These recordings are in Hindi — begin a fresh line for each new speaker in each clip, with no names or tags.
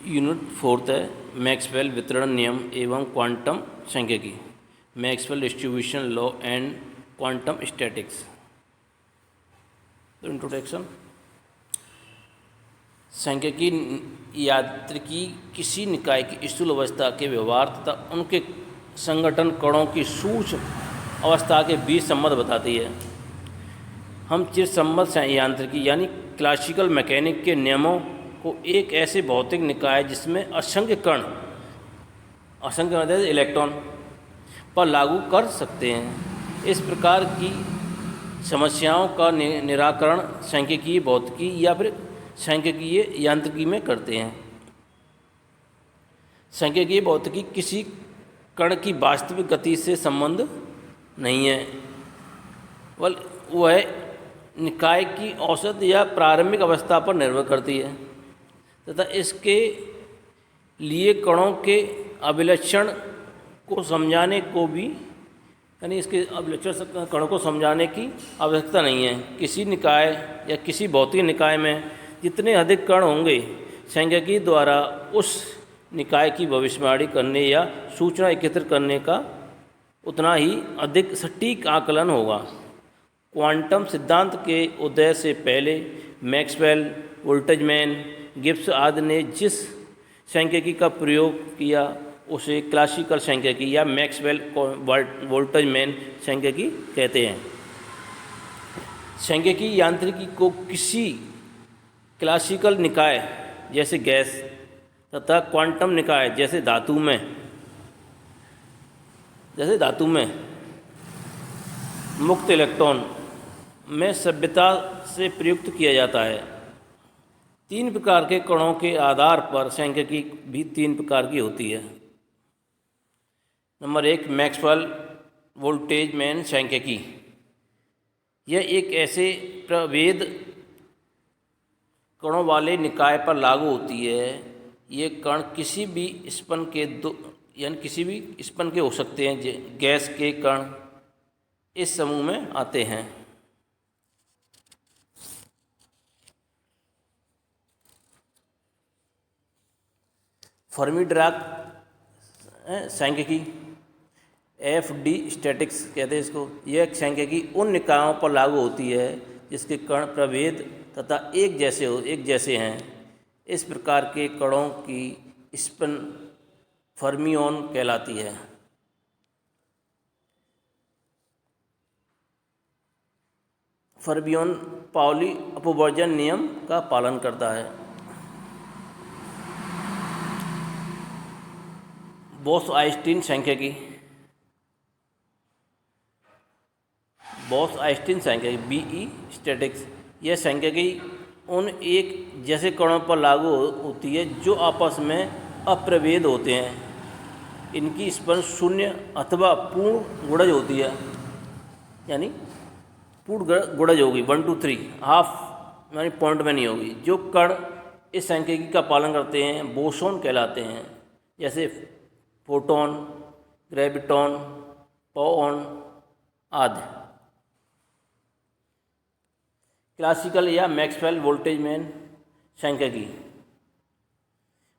यूनिट फोर्थ है मैक्सवेल वितरण नियम एवं क्वांटम सांख्यिकी, Maxwell distribution law and quantum statics. Introduction. सांख्यिकी यांत्रिकी किसी निकाय की स्थूल अवस्था के व्यवहार तथा उनके संगठन कणों की सूक्ष्म अवस्था के बीच संबंध बताती है। हम चिरसम्मत यांत्रिकी यानी क्लासिकल मैकेनिक के नियमों को एक ऐसे भौतिक निकाय जिसमें असंख्य कण, असंख्य मतलब इलेक्ट्रॉन पर लागू कर सकते हैं। इस प्रकार की समस्याओं का निराकरण सांख्यिकीय भौतिकी या फिर सांख्यिकीय यांत्रिकी में करते हैं। सांख्यिकीय भौतिकी किसी कण की वास्तविक गति से संबंध नहीं है, वह निकाय की औसत या प्रारंभिक अवस्था पर निर्भर करती है तथा इसके लिए कणों के अभिलक्षण को समझाने को भी यानी इसके अभिलक्षण कणों को समझाने की आवश्यकता नहीं है। किसी निकाय या किसी भौतिक निकाय में जितने अधिक कण होंगे, सांख्यिकी द्वारा उस निकाय की भविष्यवाणी करने या सूचना एकत्रित करने का उतना ही अधिक सटीक आकलन होगा। क्वांटम सिद्धांत के उदय से पहले मैक्सवेल, बोल्ट्जमैन, गिब्स आदि ने जिस सांख्यिकी का प्रयोग किया उसे क्लासिकल सांख्यिकी या मैक्सवेल बोल्ट्जमैन सांख्यिकी कहते हैं। सांख्यिकी यांत्रिकी को किसी क्लासिकल निकाय जैसे गैस तथा क्वांटम निकाय जैसे धातु में मुक्त इलेक्ट्रॉन में सभ्यता से प्रयुक्त किया जाता है। 3 प्रकार के कणों के आधार पर सांख्यिकी भी 3 प्रकार की होती है। नंबर 1, मैक्सवेल बोल्ट्जमैन सांख्यिकी। यह एक ऐसे प्रभेद कणों वाले निकाय पर लागू होती है। ये कण किसी भी स्पन के हो सकते हैं। गैस के कण इस समूह में आते हैं। फर्मी-डिराक सांख्यिकी, FD स्टैटिक्स कहते हैं इसको। यह सांख्यिकी उन निकायों पर लागू होती है जिसके कण प्रभेद तथा एक जैसे हैं। इस प्रकार के कणों की स्पिन फर्मियन कहलाती है। फर्मियन पाउली अपवर्जन नियम का पालन करता है। बोस-आइंस्टीन सांख्यिकी, BE स्टैटिक्स। यह सांख्यिकी उन एक जैसे कणों पर लागू होती है जो आपस में अप्रभेद होते हैं। इनकी स्पन शून्य अथवा पूर्ण गुणज होती है, यानी पूर्ण गुणज होगी 1 2 3, हाफ यानी पॉइंट में नहीं होगी। जो कण इस सांख्यिकी का पालन करते हैं बोसोन कहलाते हैं, जैसे फोटोन, ग्रेविटॉन, पाओन आदि। क्लासिकल या मैक्सवेल बोल्ट्जमैन सांख्यिकी।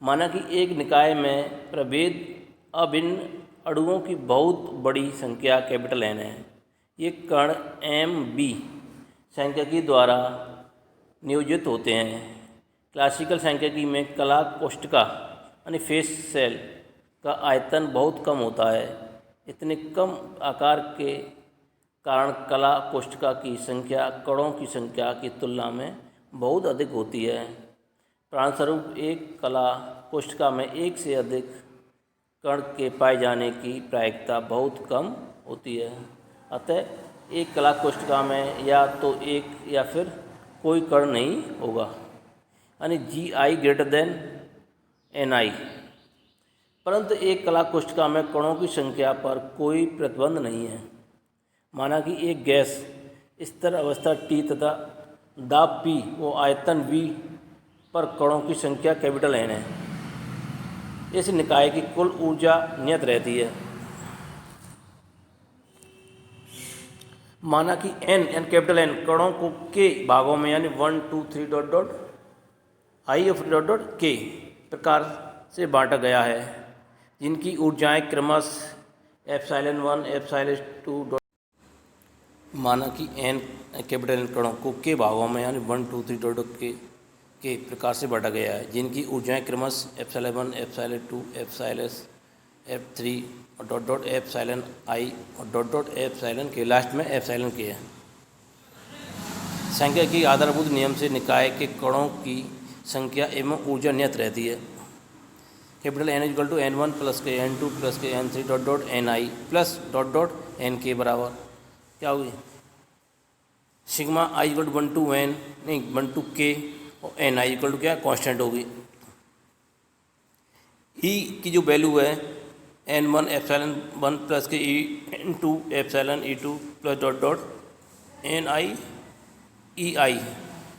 माना कि एक निकाय में प्रभेद अभिन्न अणुओं की बहुत बड़ी संख्या N है। ये कण MB सांख्यिकी द्वारा नियोजित होते हैं। क्लासिकल सांख्यिकी में कला कोष्ठका यानी फेस सेल का आयतन बहुत कम होता है। इतने कम आकार के कारण कला कोष्ठका की संख्या कणों की संख्या की तुलना में बहुत अधिक होती है। परिणामस्वरूप एक कला कोष्ठका में एक से अधिक कण के पाए जाने की प्रायिकता बहुत कम होती है। अतः एक कला कोष्ठका में या तो एक या फिर कोई कण नहीं होगा, यानी Gi>Ni। परंतु एक कला कोष्ठका में कणों की संख्या पर कोई प्रतिबंध नहीं है। माना कि एक गैस स्तर अवस्था T तथा दाब P व आयतन V पर कणों की संख्या N है। इस निकाय की कुल ऊर्जा नियत रहती है। माना कि N कणों को K भागों में यानी 1 2 3 ... I of ... K प्रकार से बांटा गया है जिनकी ऊर्जाएं क्रमशः एप्सिलॉन 1 एप्सिलॉन 2। माना कि एन कैपिटल एन कणों को के भागों में यानी 1 2 3 डॉट के प्रकार से बांटा गया है जिनकी ऊर्जाएं क्रमशः एप्सिलॉन 1 एप्सिलॉन 2 एप्सिलॉन F3 और डॉट डॉट एप्सिलॉन आई और डॉट डॉट एप्सिलॉन के लास्ट में एप्सिलॉन के है। संख्या की आधारभूत नियम से निकाय के कणों की संख्या एवं ऊर्जा नियत रहती है। Capital N equal to N1 plus के N2 प्लस के N3 dot dot Ni plus dot dot Nk बराबर क्या होगी sigma I equal to 1 to N नहीं 1 टू K और Ni इक्वल टू क्या कांस्टेंट होगी। E की जो वैल्यू है N1 एप्सिलॉन 1 प्लस के N2 epsilon E2 plus dot dot Ni EI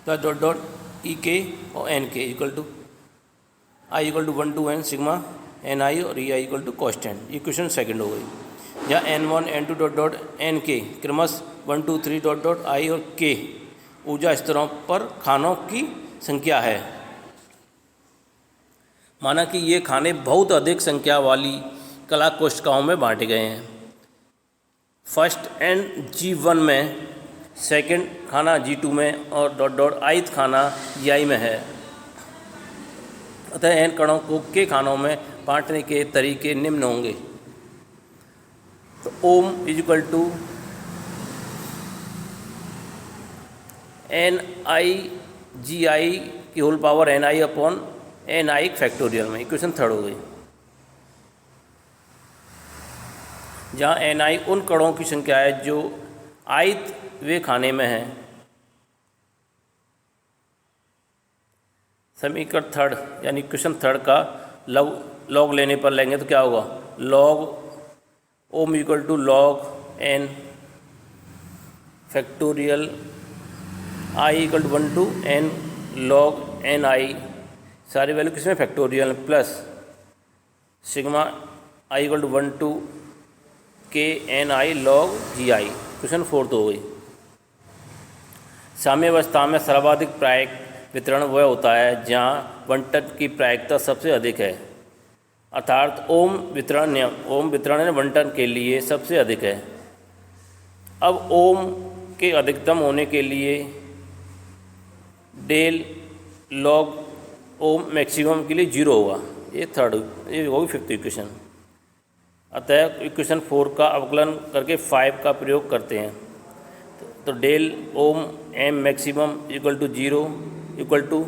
plus dot dot EK और NK equal to I equal to 1 to N sigma Ni और EI equal to constant. Equation second हो गई जहाँ N1 N2 dot dot Nk क्रमशः 1 2 3 डॉट डॉट I और K ऊर्जा स्तरों पर खानों की संख्या है। माना कि ये खाने बहुत अधिक संख्या वाली कला कोष्ठिकाओं में बांटे गए हैं। फर्स्ट एंड G1 में, सेकंड खाना G2 में और डॉट डॉट आइथ खाना Gi में है। अतः एन कणों को के खानों में बांटने के तरीके निम्न होंगे। तो ohm is equal to Ni की whole power Ni upon Ni factorial में। इक्वेशन थर्ड हो गई जहाँ Ni उन कणों की संख्या है जो आयत वे खाने में है। समीकरण थर्ड यानी इक्वेशन थर्ड का लॉग लेने पर लेंगे तो क्या होगा log ohm equal to log N factorial I equal to 1 to N log Ni सारी वैल्यू किसमें factorial plus sigma I equal to 1 to के Ni log Gi। Question fourth हो गई साम्यावस्था में सर्वाधिक प्रायिक वितरण वह होता है जहाँ बंटन की प्रायिकता सबसे अधिक है अर्थात ओम वितरण बंटन के लिए सबसे अधिक है। अब ओम के अधिकतम होने के लिए डेल लॉग ओम मैक्सिमम के लिए 0 होगा। ये होगी फिफ्थ इक्वेशन। अतः इक्वेशन 4 का अवकलन करके 5 का प्रयोग करते हैं तो del ohm M maximum equal to 0 equal to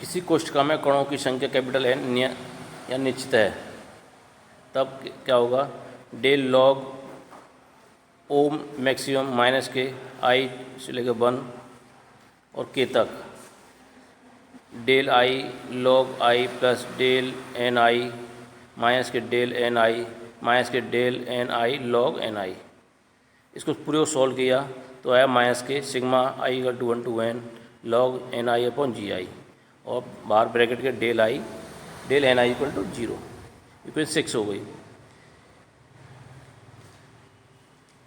किसी कोष्ठिका में कणों की संख्या कैपिटल N या निश्चित है तब क्या होगा del log ohm maximum minus के I से लेकर 1 और K तक del I log I plus del Ni minus के डेल Ni माइनस के डेल Ni लॉग Ni। इसको पूरे को सॉल्व किया तो आया माइनस के sigma I equal to 1 to N log Ni upon Gi और बाहर ब्रैकेट के del Ni equal to 0। Equation 6 हो गई।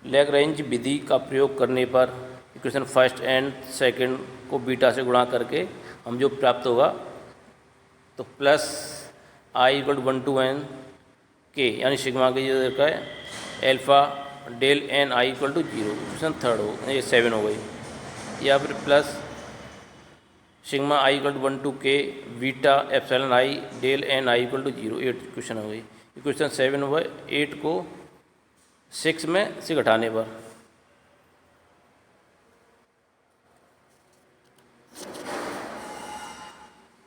लैग्रेंज विधि का प्रयोग करने पर इक्वेशन फर्स्ट एंड सेकंड को बीटा से गुणा करके हम जो प्राप्त होगा तो plus I equal to 1 to N के यानी सिग्मा की जो है alpha del Ni equal to 0। Equation third हो ये 7 हो गई। या फिर plus sigma I equal to 1 to के beta epsilon I del Ni equal to 0। 8 equation हो गई। इक्वेशन 7 हुआ 8 को 6 में से घटाने पर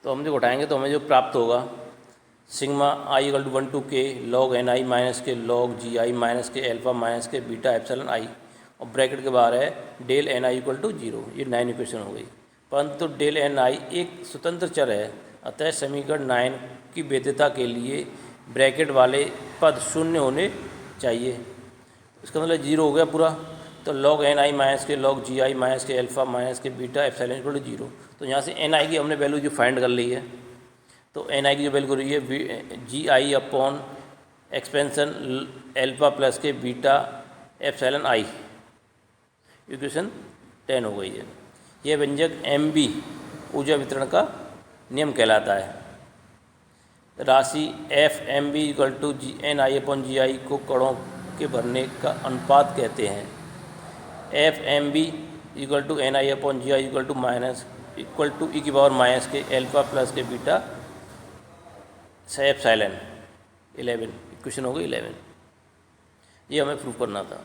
तो हम जो घटाएंगे तो हमें जो प्राप्त होगा sigma I equal to 1 to के लॉग Ni माइनस के लॉग Gi माइनस के एल्फा माइनस के बीटा एप्सिलॉन I और ब्रैकेट के बाहर है डेल Ni इक्वल टू 0। ये 9 इक्वेशन हो गई। परंतु डेल Ni एक स्वतंत्र चर है अतः समीकरण 9 की वैधता के लिए ब्रैकेट वाले पद शून्य होने चाहिए। इसका मतलब 0 हो गया पूरा तो लॉग Ni माइनस के लॉग Gi माइनस के एल्फा माइनस के बीटा एप्सिलॉन इक्वल टू 0। तो यहाँ से Ni की हमने वैल्यू जो फाइंड कर ली है तो Ni की जो वैल्यू रही है Gi upon expansion alpha plus के बीटा एप्सिलॉन आई। इक्वेशन 10 हो गई है। यह व्यंजक एम बी ऊर्जा वितरण का नियम कहलाता है। राशि F M B equal to G N I upon G I को कणों के भरने का अनुपात कहते हैं। F M B equal to N I upon G I equal to e की पावर माइनस के एल्फा प्लस के बीटा एप्सिलॉन 11। इक्वेशन हो गई 11। ये हमें प्रूव करना था।